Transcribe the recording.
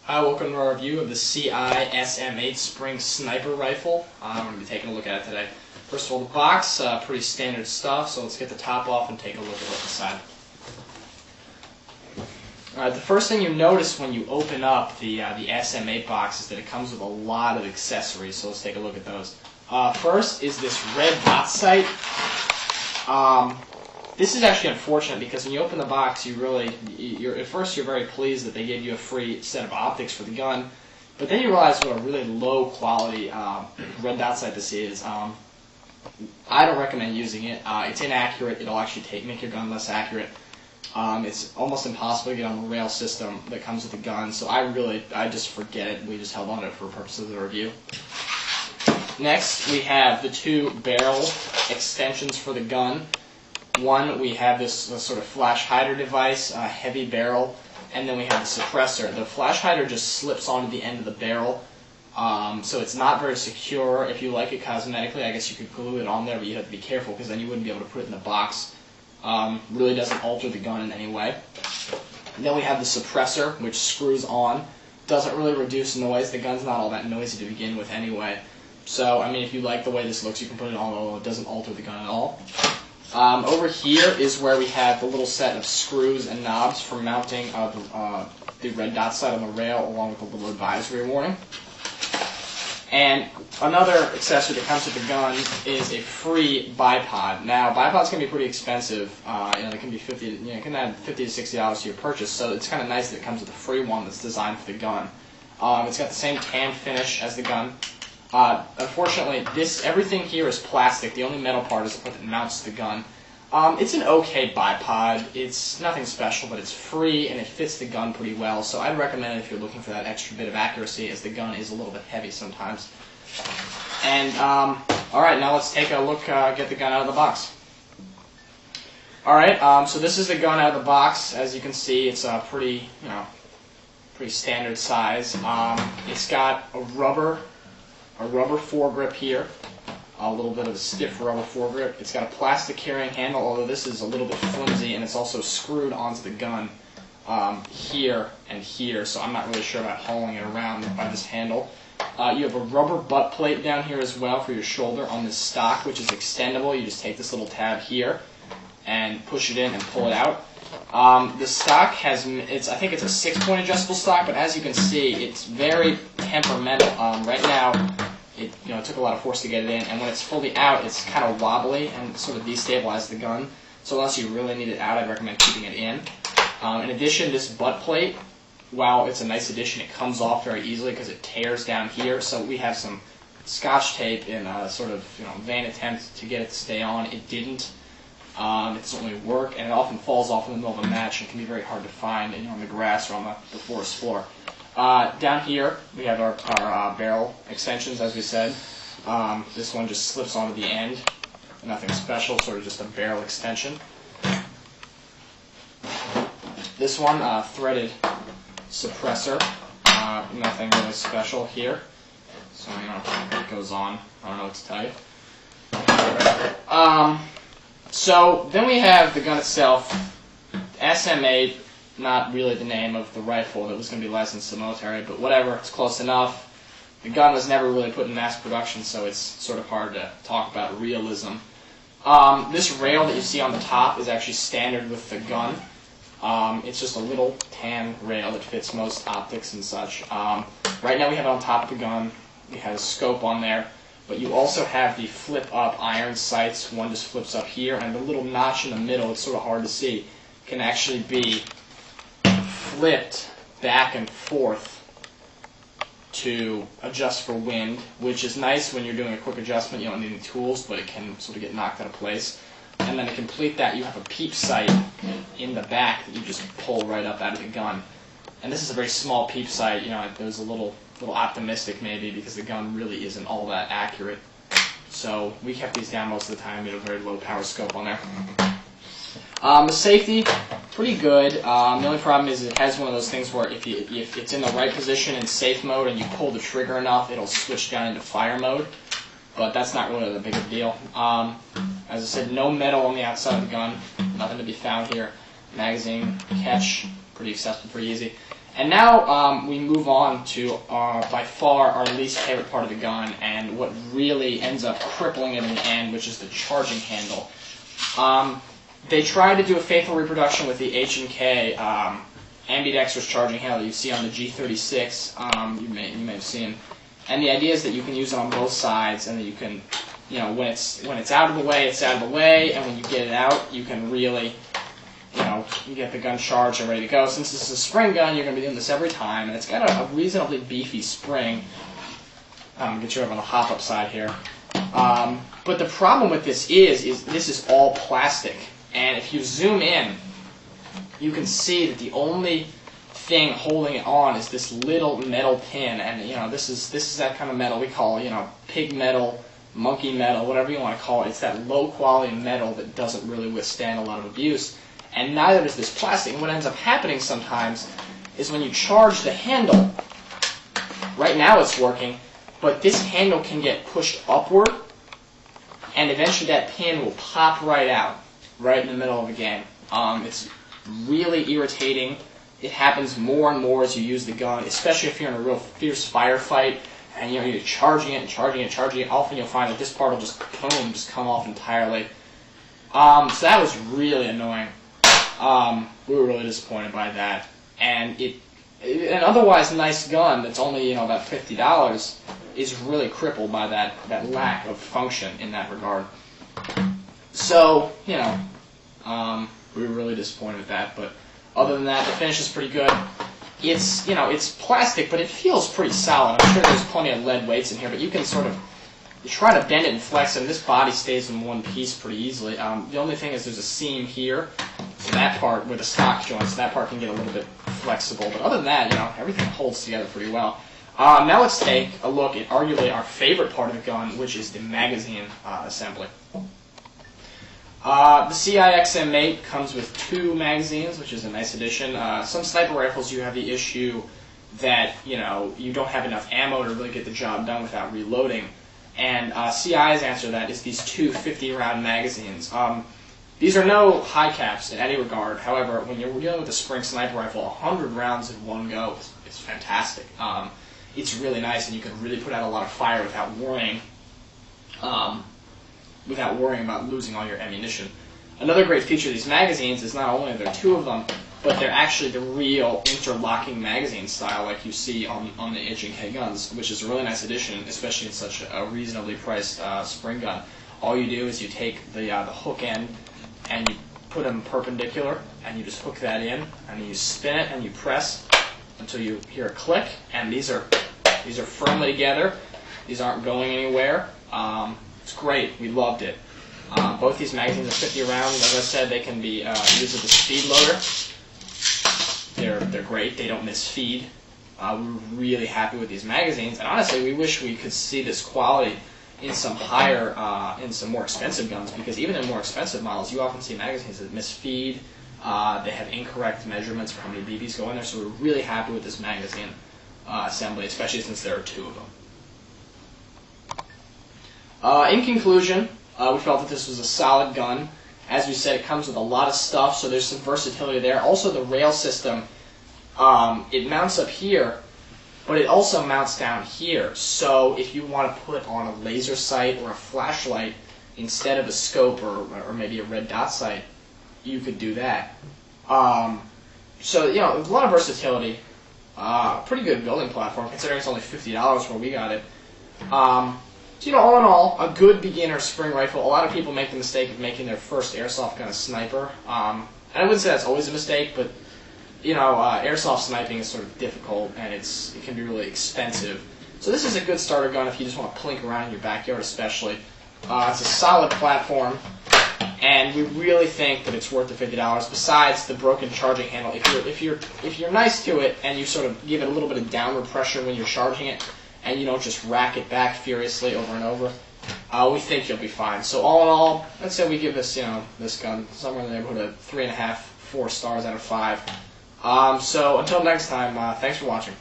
Hi, welcome to our review of the CI XM8 Spring Sniper Rifle. I'm going to be taking a look at it today. First of all, the box, pretty standard stuff, so let's get the top off and take a look at what's inside. Alright, the first thing you notice when you open up the XM8 box is that it comes with a lot of accessories, so let's take a look at those. First is this red dot sight. This is actually unfortunate because when you open the box, at first you're very pleased that they gave you a free set of optics for the gun, but then you realize what a really low quality red dot sight this is. I don't recommend using it. It's inaccurate. It'll actually make your gun less accurate. It's almost impossible to get on the rail system that comes with the gun, so I just forget it. We just held on to it for purposes of the review. Next, we have the two barrel extensions for the gun. One, we have this sort of flash hider device, heavy barrel, and then we have the suppressor. The flash hider just slips onto the end of the barrel, so it's not very secure. If you like it cosmetically, I guess you could glue it on there, but you have to be careful because then you wouldn't be able to put it in the box. Really doesn't alter the gun in any way. And then we have the suppressor, which screws on. Doesn't really reduce noise. The gun's not all that noisy to begin with anyway. So, I mean, if you like the way this looks, you can put it on, although it doesn't alter the gun at all. Over here is where we have the little set of screws and knobs for mounting the red dot sight on the rail, along with the little advisory warning. And another accessory that comes with the gun is a free bipod. Now, bipods can be pretty expensive. They can be it can add $50 to $60 to your purchase. So it's kind of nice that it comes with a free one that's designed for the gun. It's got the same tan finish as the gun. Unfortunately, everything here is plastic. The only metal part is the part that mounts the gun. It's an okay bipod. It's nothing special, but it's free and it fits the gun pretty well. So I'd recommend it if you're looking for that extra bit of accuracy, as the gun is a little bit heavy sometimes. And all right, now let's take a look. Get the gun out of the box. All right, so this is the gun out of the box. As you can see, it's a pretty standard size. It's got a rubber foregrip here, a little bit of a stiff rubber foregrip. It's got a plastic carrying handle, although this is a little bit flimsy, and it's also screwed onto the gun here and here, so I'm not really sure about hauling it around by this handle. You have a rubber butt plate down here as well for your shoulder on this stock, which is extendable. You just take this little tab here and push it in and pull it out. The stock I think it's a 6-point adjustable stock, but as you can see, it's very temperamental. Right now, it took a lot of force to get it in, and when it's fully out, it's kind of wobbly and sort of destabilizes the gun. So unless you really need it out, I'd recommend keeping it in. In addition, this butt plate, while it's a nice addition, it comes off very easily because it tears down here. So we have some Scotch tape in a sort of vain attempt to get it to stay on. It didn't. It doesn't really work, and it often falls off in the middle of a match and can be very hard to find on the grass or on the forest floor. Down here, we have our barrel extensions, as we said. This one just slips onto the end. Nothing special, sort of just a barrel extension. This one, threaded suppressor. Nothing really special here. So, it goes on. I don't know what to tell you. So then we have the gun itself. XM8, not really the name of the rifle that was going to be licensed to the military, but whatever, it's close enough. The gun was never really put in mass production, so it's sort of hard to talk about realism. This rail that you see on the top is actually standard with the gun. It's just a little tan rail that fits most optics and such. Right now we have it on top of the gun. We have a scope on there. But you also have the flip-up iron sights. One just flips up here, and the little notch in the middle, it's sort of hard to see, can actually be flipped back and forth to adjust for wind, which is nice when you're doing a quick adjustment. You don't need any tools, but it can sort of get knocked out of place. And then to complete that, you have a peep sight in the back that you just pull right up out of the gun. And this is a very small peep sight. It was a little optimistic maybe because the gun really isn't all that accurate. So we kept these down most of the time. We had a very low power scope on there. The safety, pretty good. The only problem is it has one of those things where if it's in the right position in safe mode and you pull the trigger enough, it'll switch down into fire mode. But that's not really that big of a deal. As I said, no metal on the outside of the gun. Nothing to be found here. Magazine catch, pretty accessible, pretty easy. And now we move on to by far our least favorite part of the gun, and what really ends up crippling it in the end, which is the charging handle. They tried to do a faithful reproduction with the H&K ambidextrous charging handle that you see on the G36. You may have seen, and the idea is that you can use it on both sides, and that you can, when it's out of the way, it's out of the way, and when you get it out, you can really, you get the gun charged and ready to go. Since this is a spring gun, you're going to be doing this every time, and it's got a reasonably beefy spring. Get you over on the hop-up side here. But the problem with this is this is all plastic, and if you zoom in, you can see that the only thing holding it on is this little metal pin, and this is that kind of metal we call pig metal, monkey metal, whatever you want to call it. It's that low quality metal that doesn't really withstand a lot of abuse, and neither does this plastic. And what ends up happening sometimes is when you charge the handle, right now it's working, but this handle can get pushed upward, and eventually that pin will pop right out, right in the middle of the game. It's really irritating. It happens more and more as you use the gun, especially if you're in a real fierce firefight and you're charging it and charging it and charging it. Often you'll find that this part will just come off entirely. So that was really annoying. We were really disappointed by that. And an otherwise nice gun that's only about $50 is really crippled by that lack of function in that regard. So we were really disappointed with that, but other than that, the finish is pretty good. It's it's plastic, but it feels pretty solid. I'm sure there's plenty of lead weights in here, but you can you try to bend it and flex it, and this body stays in one piece pretty easily. The only thing is there's a seam here, so that part with the stock joints, that part can get a little bit flexible. But other than that, everything holds together pretty well. Now let's take a look at arguably our favorite part of the gun, which is the magazine assembly. The CI XM8 comes with 2 magazines, which is a nice addition. Some sniper rifles, you have the issue that you don't have enough ammo to really get the job done without reloading. And CI's answer to that is these 2 50-round magazines. These are no high caps in any regard. However, when you're dealing with a spring sniper rifle, 100 rounds in one go is fantastic. It's really nice, and you can really put out a lot of fire without worrying about losing all your ammunition. Another great feature of these magazines is not only are there 2 of them, but they're actually the real interlocking magazine style like you see on the H&K guns, which is a really nice addition, especially in such a reasonably priced spring gun. All you do is you take the hook end and you put them perpendicular, and you just hook that in, and you spin it and you press until you hear a click, and these are firmly together. These aren't going anywhere. It's great. We loved it. Both these magazines are 50 rounds. As I said, they can be used with a speed loader. They're great. They don't miss feed. We're really happy with these magazines, and honestly, we wish we could see this quality in some more expensive guns, because even in more expensive models, you often see magazines that miss feed. They have incorrect measurements for how many BBs go in there. So we're really happy with this magazine assembly, especially since there are 2 of them. In conclusion, we felt that this was a solid gun. As we said, it comes with a lot of stuff, so there's some versatility there. Also, the rail system, it mounts up here, but it also mounts down here. So if you want to put on a laser sight or a flashlight instead of a scope or maybe a red dot sight, you could do that. So, a lot of versatility. Pretty good building platform, considering it's only $50 where we got it. So, all in all, a good beginner spring rifle. A lot of people make the mistake of making their first airsoft gun a sniper. And I wouldn't say that's always a mistake, but, airsoft sniping is sort of difficult, and it can be really expensive. So this is a good starter gun if you just want to plink around in your backyard especially. It's a solid platform, and we really think that it's worth the $50. Besides the broken charging handle, if you're nice to it and you sort of give it a little bit of downward pressure when you're charging it, and you don't just rack it back furiously over and over, we think you'll be fine. So all in all, I'd say we give this this gun somewhere in the neighborhood of 3.5, 4 stars out of 5. So until next time, thanks for watching.